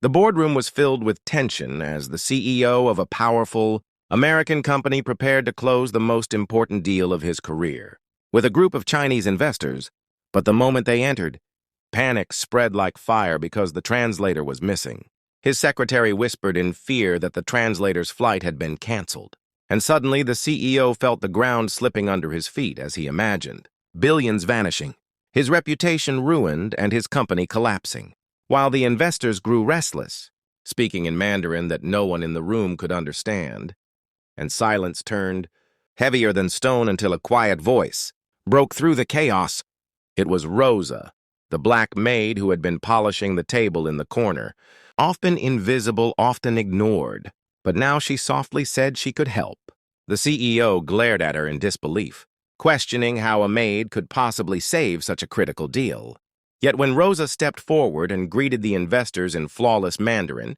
The boardroom was filled with tension as the CEO of a powerful American company prepared to close the most important deal of his career with a group of Chinese investors. But the moment they entered, panic spread like fire because the translator was missing. His secretary whispered in fear that the translator's flight had been canceled. And suddenly the CEO felt the ground slipping under his feet as he imagined. Billions vanishing, his reputation ruined, and his company collapsing. While the investors grew restless, speaking in Mandarin that no one in the room could understand, and silence turned heavier than stone until a quiet voice broke through the chaos. It was Rosa, the black maid who had been polishing the table in the corner, often invisible, often ignored. But now she softly said she could help. The CEO glared at her in disbelief, questioning how a maid could possibly save such a critical deal. Yet when Rosa stepped forward and greeted the investors in flawless Mandarin,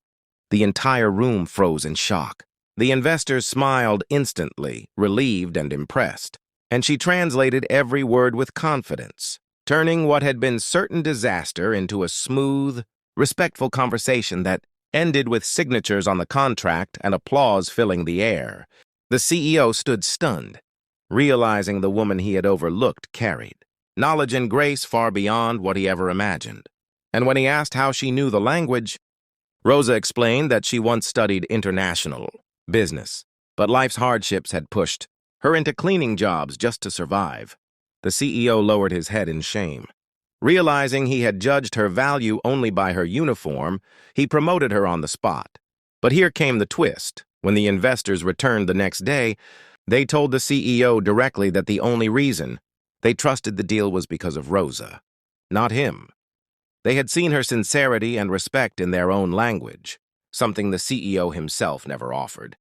the entire room froze in shock. The investors smiled instantly, relieved and impressed, and she translated every word with confidence, turning what had been certain disaster into a smooth, respectful conversation that ended with signatures on the contract and applause filling the air. The CEO stood stunned, realizing the woman he had overlooked carried knowledge and grace far beyond what he ever imagined. And when he asked how she knew the language, Rosa explained that she once studied international business, but life's hardships had pushed her into cleaning jobs just to survive. The CEO lowered his head in shame. Realizing he had judged her value only by her uniform, he promoted her on the spot. But here came the twist. When the investors returned the next day, they told the CEO directly that the only reason they trusted the deal was because of Rosa, not him. They had seen her sincerity and respect in their own language, something the CEO himself never offered.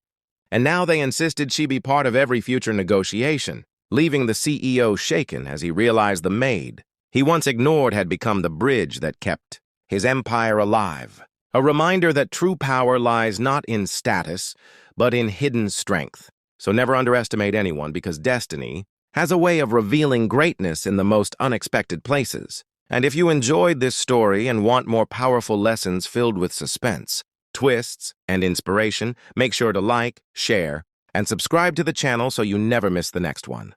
And now they insisted she be part of every future negotiation, leaving the CEO shaken as he realized the maid he once ignored had become the bridge that kept his empire alive. A reminder that true power lies not in status, but in hidden strength. So never underestimate anyone, because destiny has a way of revealing greatness in the most unexpected places. And if you enjoyed this story and want more powerful lessons filled with suspense, twists, and inspiration, make sure to like, share, and subscribe to the channel so you never miss the next one.